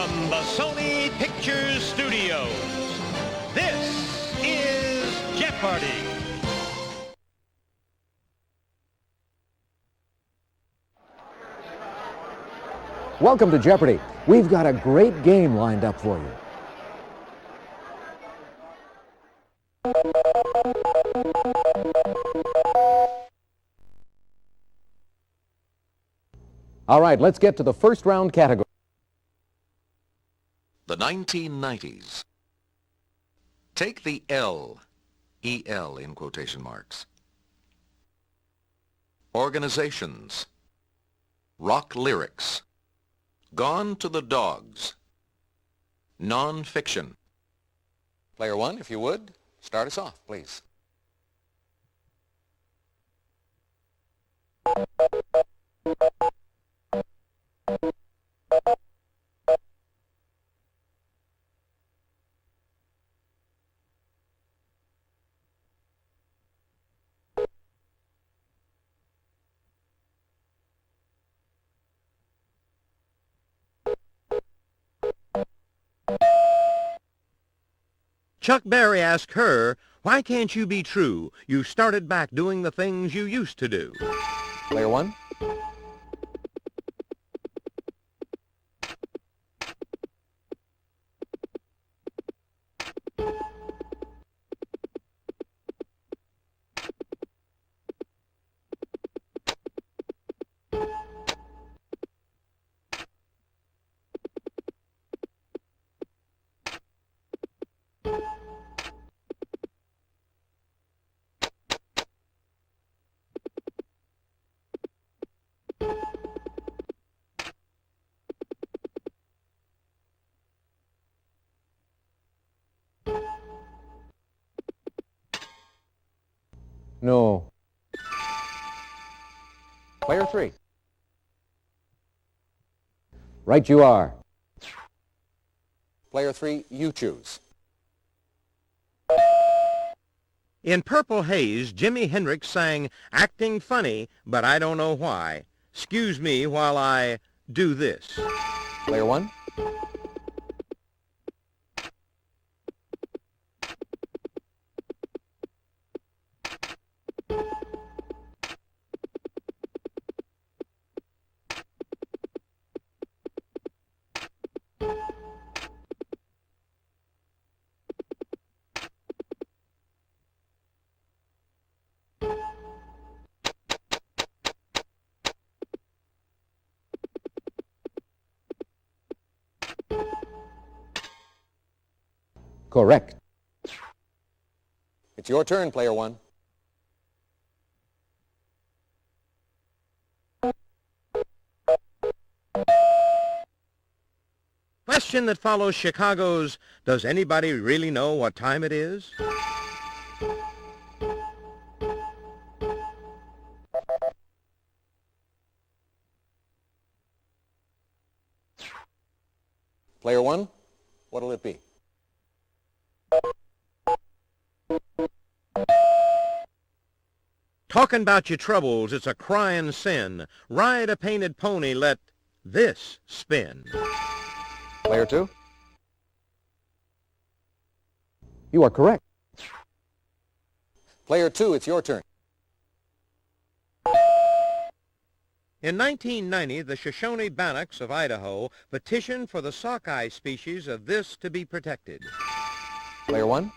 From the Sony Pictures Studios, this is Jeopardy! Welcome to Jeopardy! We've got a great game lined up for you. All right, let's get to the first round category. The 1990s. Take the L, E-L in quotation marks. Organizations. Rock lyrics. Gone to the dogs. Non-fiction. Player one, if you would, start us off, please. Chuck Berry asked her, "Why can't you be true? You started back doing the things you used to do." Player one. No. Player three. Right you are. Player three, you choose. In Purple Haze, Jimi Hendrix sang, "Acting funny, but I don't know why. 'Excuse me while I do this." Player one. Correct. It's your turn, player one. Question that follows Chicago's, "Does anybody really know what time it is?" Player one, what'll it be? Talking about your troubles, it's a crying sin. Ride a painted pony, let this spin. Player two? You are correct. Player two, it's your turn. In 1990, the Shoshone Bannocks of Idaho petitioned for the sockeye species of this to be protected. Player one?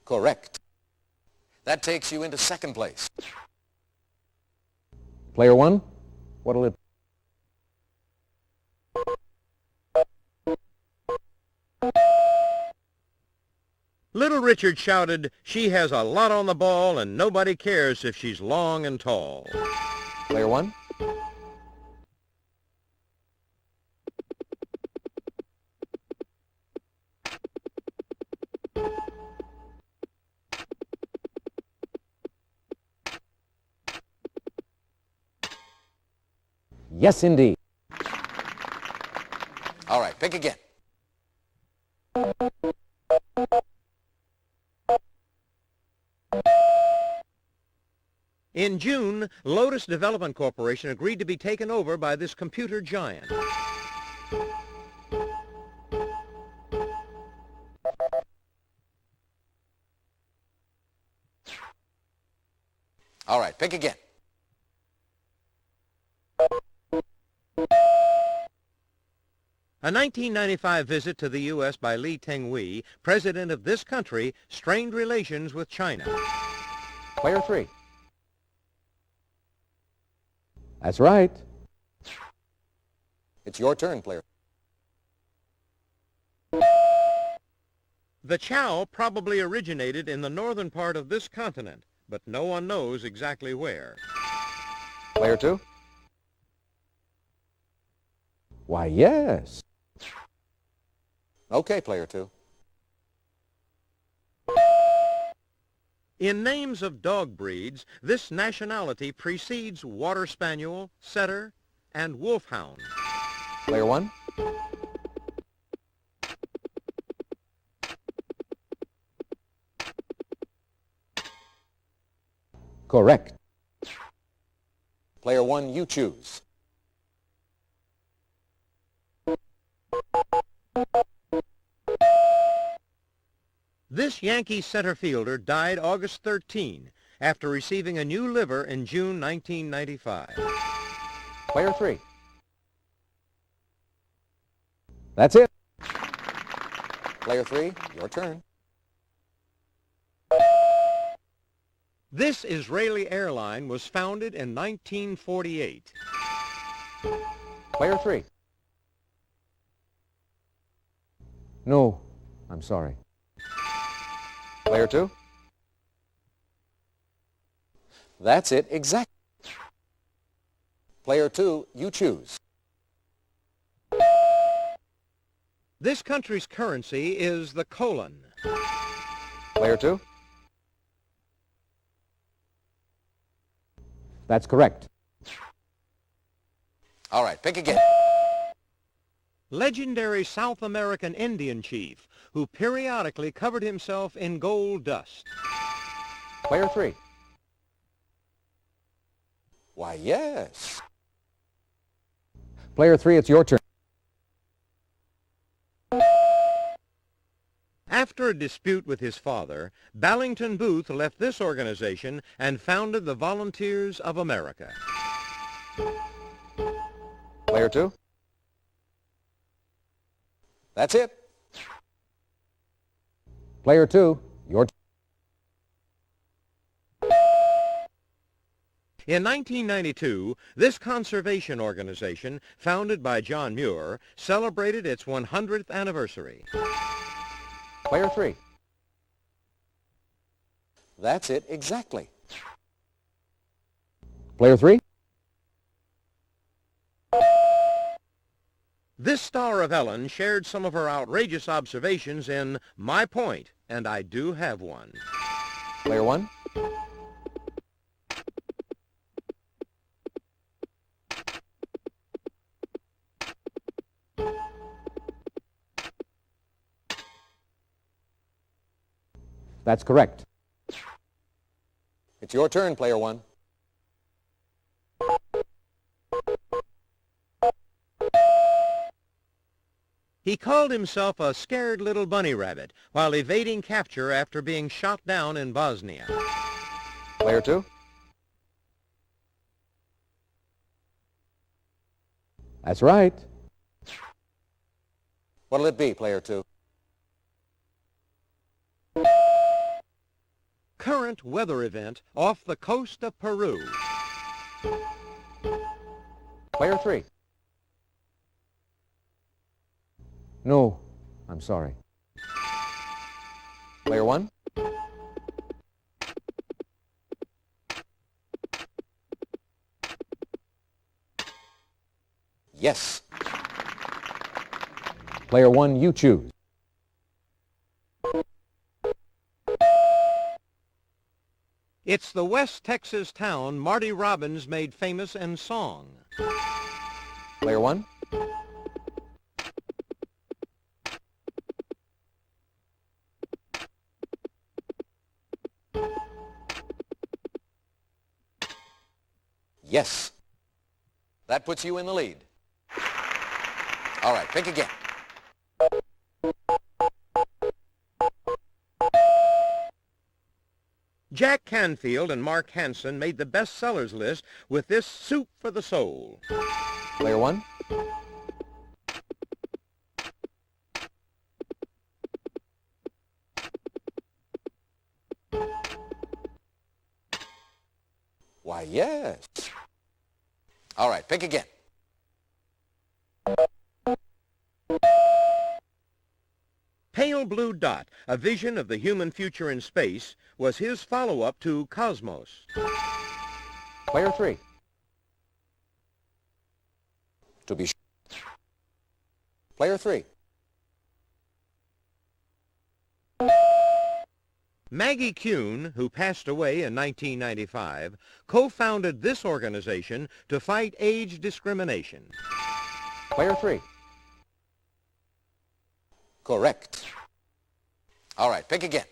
Correct. That takes you into second place. Player one, what'll it be? Little Richard shouted, "She has a lot on the ball and nobody cares if she's long and tall." Player one? Yes, indeed. All right, pick again. In June, Lotus Development Corporation agreed to be taken over by this computer giant. All right, pick again. A 1995 visit to the U.S. by Lee Teng-hui, president of this country, strained relations with China. Player 3. That's right. It's your turn, player. The chow probably originated in the northern part of this continent, but no one knows exactly where. Player 2. Why, yes. Okay, player 2. In names of dog breeds, this nationality precedes Water Spaniel, Setter, and Wolfhound. Player 1. Correct. Player 1, you choose. This Yankee center fielder died August 13 after receiving a new liver in June 1995. Player 3. That's it. Player 3, your turn. This Israeli airline was founded in 1948. Player 3. No, I'm sorry. Player 2. That's it, exactly. Player 2, you choose. This country's currency is the colon. Player 2. That's correct. All right, pick again. Legendary South American Indian chief who periodically covered himself in gold dust. Player 3. Why, yes. Player 3, it's your turn. After a dispute with his father, Ballington Booth left this organization and founded the Volunteers of America. Player 2. That's it. Player 2, your turn. In 1992, this conservation organization, founded by John Muir, celebrated its 100th anniversary. Player 3. That's it, exactly. Player 3. This star of Ellen shared some of her outrageous observations in My Point, and I Do Have One. Player 1. That's correct. It's your turn, player 1. He called himself a scared little bunny rabbit while evading capture after being shot down in Bosnia. Player 2. That's right. What'll it be, player 2? Current weather event off the coast of Peru. Player 3. No, I'm sorry. Player 1. Yes. Player 1, you choose. It's the West Texas town Marty Robbins made famous in song. Player 1. Yes. That puts you in the lead. All right, pick again. Jack Canfield and Mark Hansen made the bestsellers list with this soup for the soul. Player one. Why, yes. All right, pick again. Pale Blue Dot, a vision of the human future in space, was his follow-up to Cosmos. Player three. To be sure. Player three. Maggie Kuhn, who passed away in 1995, co-founded this organization to fight age discrimination. Player three. Correct. All right, pick again.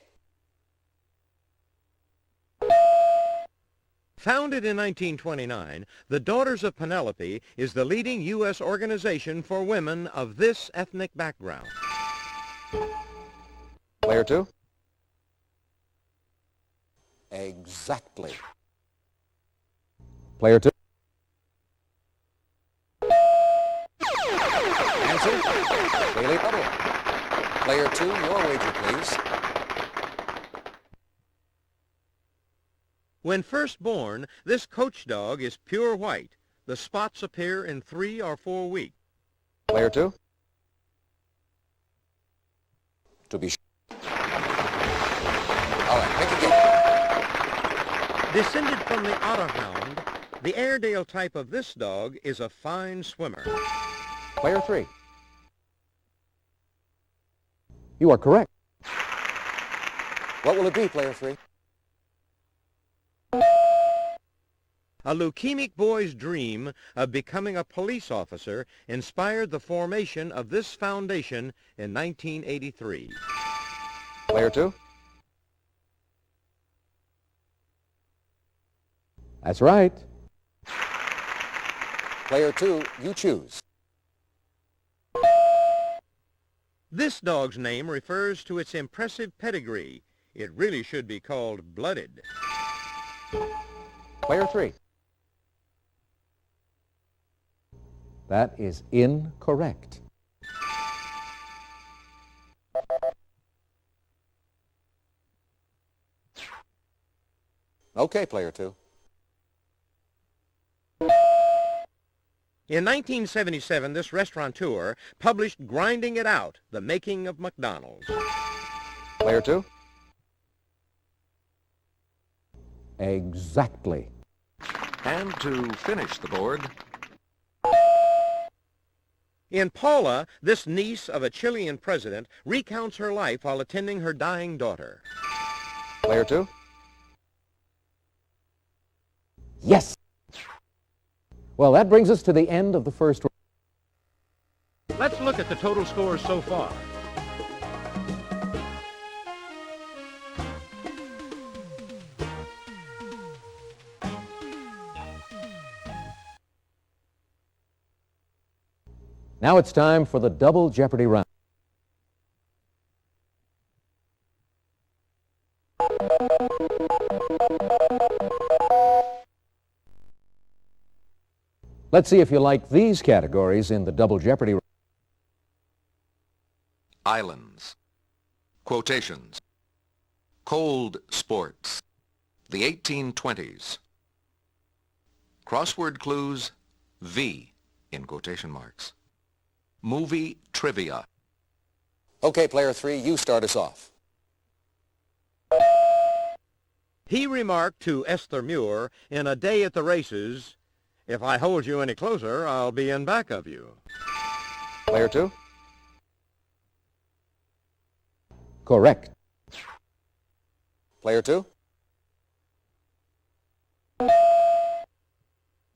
Founded in 1929, the Daughters of Penelope is the leading U.S. organization for women of this ethnic background. Player two. Exactly. Player two. Answer. Bailey Butler. Player two, your wager, please. When first born, this coach dog is pure white. The spots appear in 3 or 4 weeks. Player two. To be sure. All right, pick again. Descended from the Otterhound, the Airedale type of this dog is a fine swimmer. Player three. You are correct. What will it be, player three? A leukemic boy's dream of becoming a police officer inspired the formation of this foundation in 1983. Player two. That's right. Player two, you choose. This dog's name refers to its impressive pedigree. It really should be called Blooded. Player three. That is incorrect. Okay, player two. In 1977, this restaurateur published Grinding It Out, The Making of McDonald's. Player two. Exactly. And to finish the board, In Paula, this niece of a Chilean president recounts her life while attending her dying daughter. Player two. Yes. Well, that brings us to the end of the first round. Let's look at the total scores so far. Now it's time for the double Jeopardy round. Let's see if you like these categories in the double Jeopardy round. islands, quotations, cold sports, the 1820s, crossword clues, V in quotation marks, movie trivia. Okay, player three, you start us off. He remarked to Esther Muir in A Day at the Races, "If I hold you any closer, I'll be in back of you." Player two. Correct. Player two.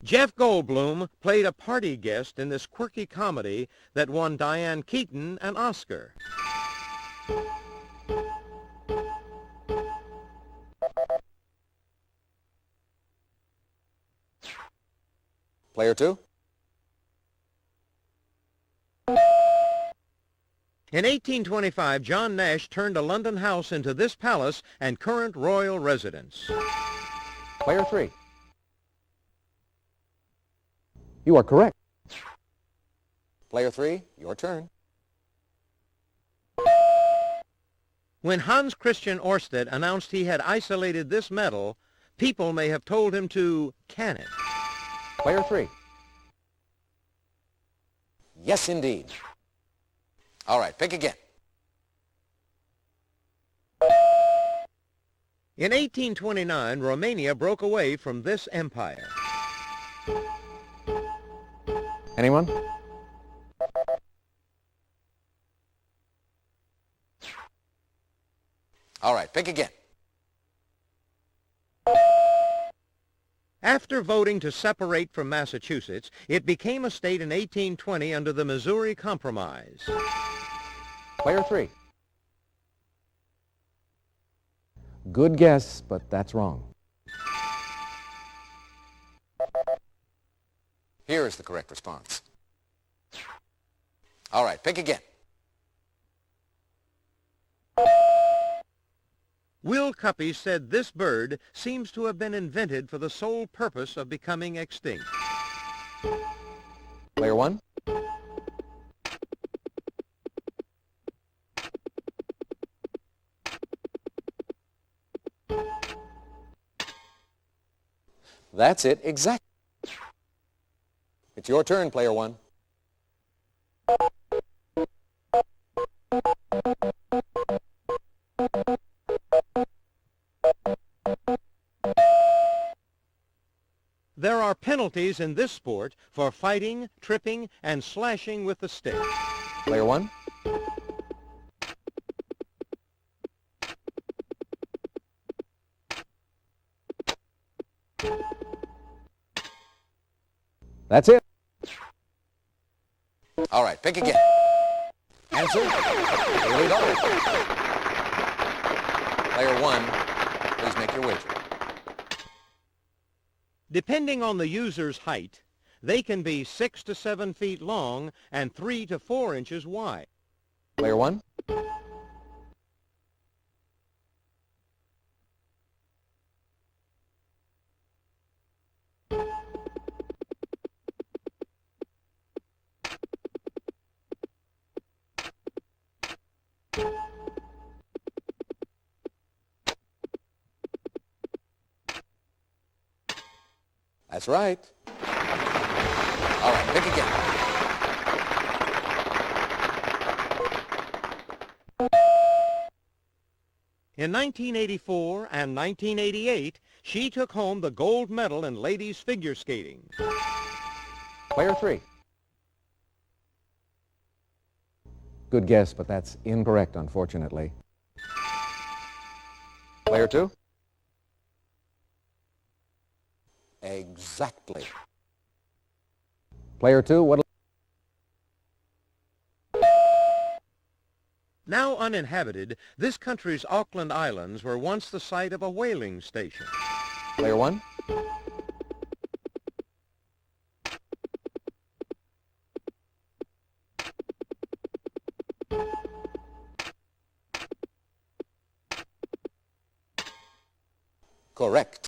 Jeff Goldblum played a party guest in this quirky comedy that won Diane Keaton an Oscar. Player 2. In 1825, John Nash turned a London house into this palace and current royal residence. Player 3. You are correct. Player 3, your turn. When Hans Christian Ørsted announced he had isolated this metal, people may have told him to can it. Player 3. Yes, indeed. All right, pick again. In 1829, Romania broke away from this empire. Anyone? All right, pick again. After voting to separate from Massachusetts, it became a state in 1820 under the Missouri Compromise. Player 3. Good guess, but that's wrong. Here is the correct response. All right, pick again. Will Cuppy said this bird seems to have been invented for the sole purpose of becoming extinct. Player 1. That's it, exactly. It's your turn, Player 1. There are penalties in this sport for fighting, tripping, and slashing with the stick. Player 1. That's it. All right, pick again. Answer? Early dollar. Player 1, please make your wager. Depending on the user's height, they can be 6 to 7 feet long and 3 to 4 inches wide. Player 1. That's right. All right, pick again. In 1984 and 1988, she took home the gold medal in ladies figure skating. Player 3. Good guess, but that's incorrect, unfortunately. Player 2. Exactly. Player 2, what? Now uninhabited, this country's Auckland Islands were once the site of a whaling station. Player 1. Correct.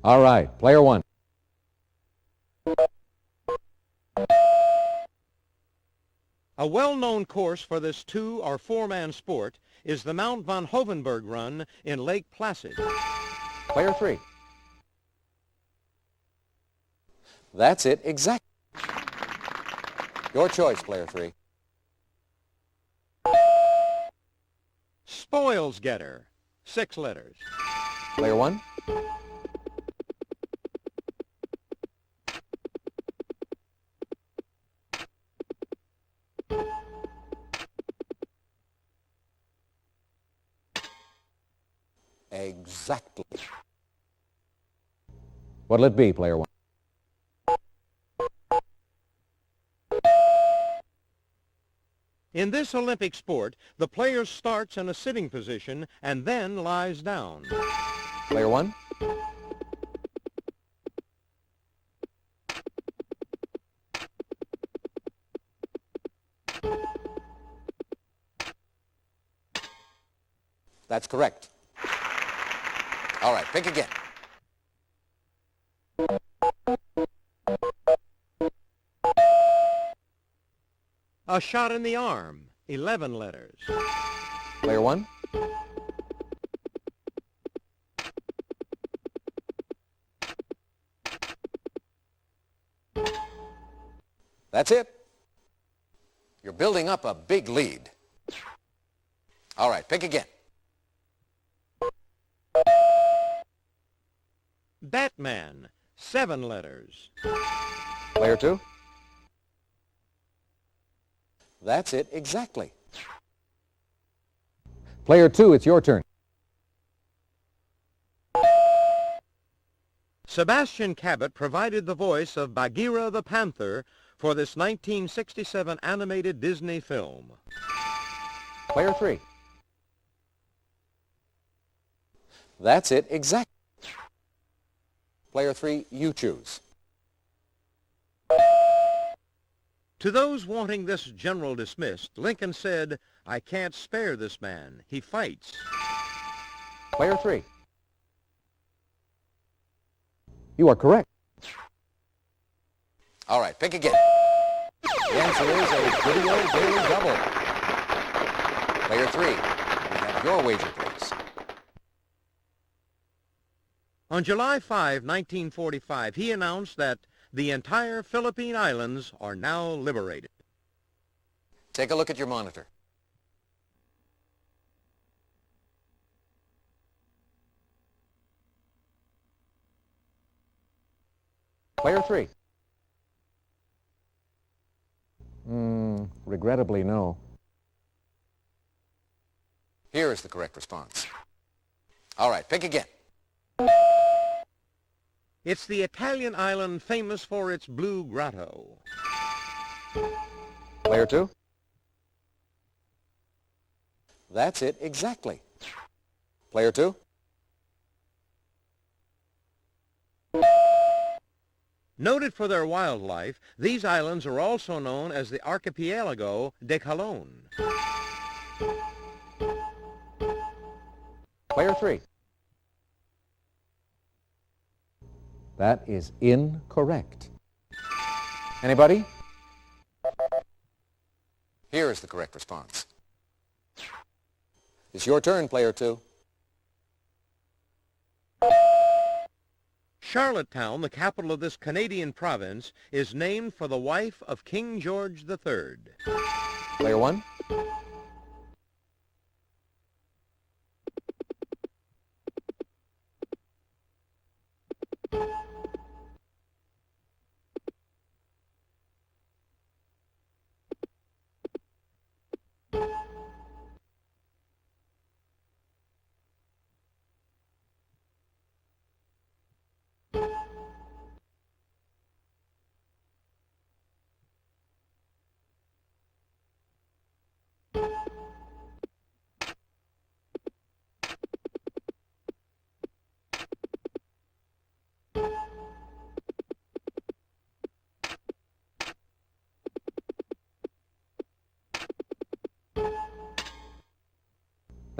All right, Player 1. A well-known course for this 2- or 4-man sport is the Mount Von Hovenberg Run in Lake Placid. Player 3. That's it, exactly. Your choice, Player 3. Spoils getter, 6 letters. Player 1. Exactly. What'll it be, Player 1? In this Olympic sport, the player starts in a sitting position and then lies down. Player 1. That's correct. All right, pick again. A shot in the arm, 11 letters. Player one. That's it. You're building up a big lead. All right, pick again. Batman, 7 letters. Player two. That's it exactly. Player 2, it's your turn. Sebastian Cabot provided the voice of Bagheera the Panther for this 1967 animated Disney film. Player three. That's it exactly. Player three, you choose. To those wanting this general dismissed, Lincoln said, "I can't spare this man. He fights." Player three. You are correct. All right, pick again. The answer is a video daily double. Player three, we have your wager, please. On July 5, 1945, he announced that the entire Philippine Islands are now liberated. Take a look at your monitor. Player three. Regrettably, no. Here is the correct response. All right, pick again. It's the Italian island famous for its blue grotto. Player two. That's it exactly. Player two. Noted for their wildlife, these islands are also known as the Archipelago de Calon. Player three. That is incorrect. Anybody? Here is the correct response. It's your turn, player two. Charlottetown, the capital of this Canadian province, is named for the wife of King George III. Player one.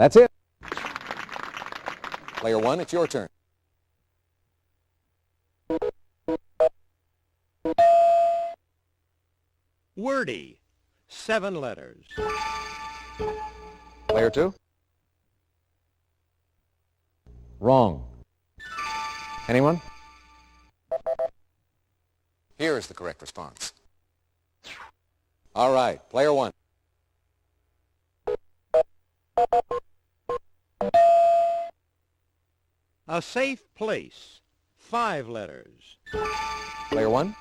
That's it. Player one, it's your turn. Wordy, 7 letters. Player two. Wrong. Anyone? Here is the correct response. All right, player one. A safe place, 5 letters. Player one.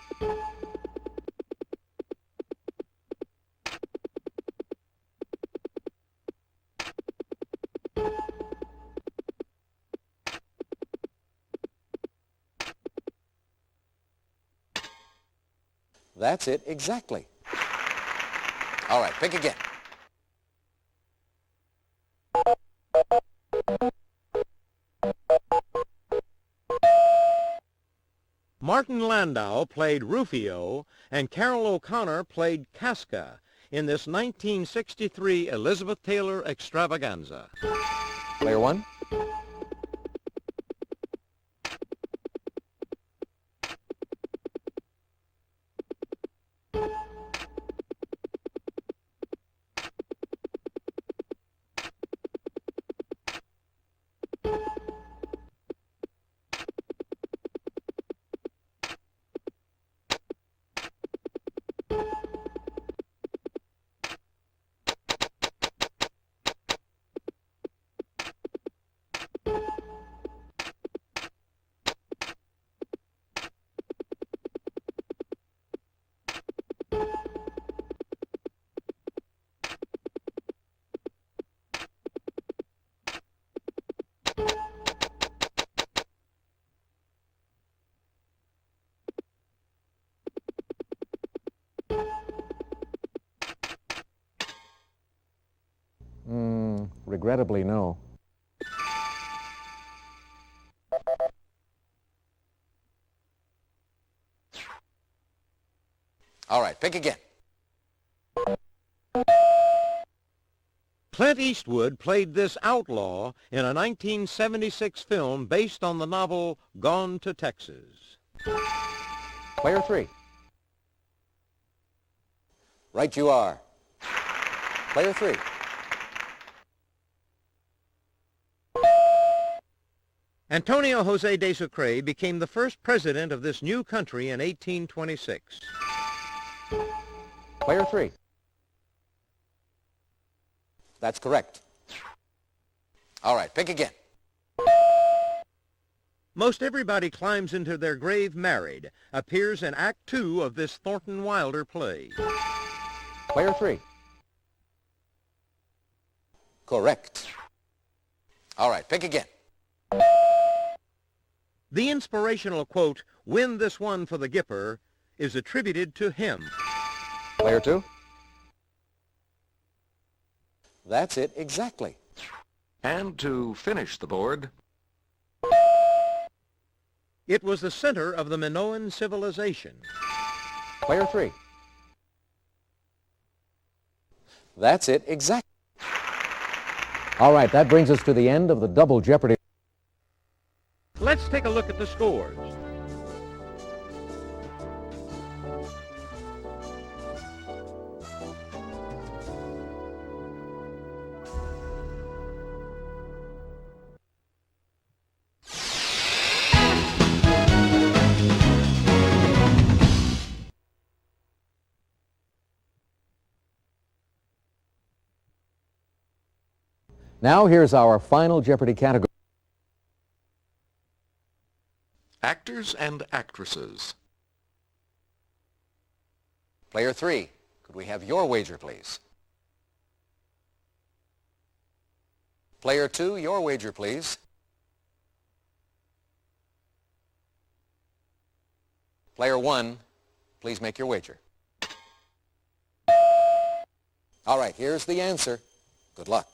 That's it exactly. All right, pick again. Martin Landau played Rufio, and Carol O'Connor played Casca in this 1963 Elizabeth Taylor extravaganza. Player one. Regrettably, no. All right, pick again. Clint Eastwood played this outlaw in a 1976 film based on the novel Gone to Texas. Player three. Right you are. Player three. Antonio José de Sucre became the first president of this new country in 1826. Player three. That's correct. All right, pick again. Most Everybody Climbs into Their Grave Married appears in Act 2 of this Thornton Wilder play. Player three. Correct. All right, pick again. The inspirational quote, "Win this one for the Gipper," is attributed to him. Player two. That's it exactly. And to finish the board, It was the center of the Minoan civilization. Player three. That's it exactly. All right, that brings us to the end of the Double Jeopardy. Let's take a look at the scores. Now here's our final Jeopardy category. actors and actresses. Player three, could we have your wager, please? Player two, your wager, please. Player one, please make your wager. All right, here's the answer. Good luck.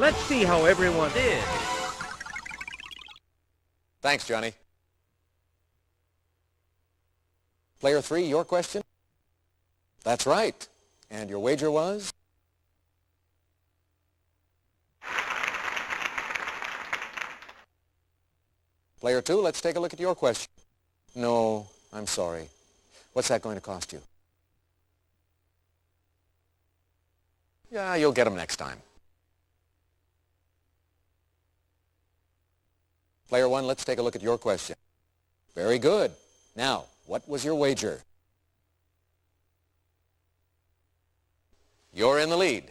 Let's see how everyone did. Thanks, Johnny. Player three, your question? That's right. And your wager was? Player two, let's take a look at your question. No, I'm sorry. What's that going to cost you? Yeah, you'll get them next time. Player one, let's take a look at your question. Very good. Now, what was your wager? You're in the lead.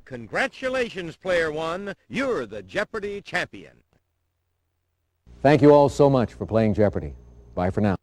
Congratulations, Player One. You're the Jeopardy champion. Thank you all so much for playing Jeopardy. Bye for now.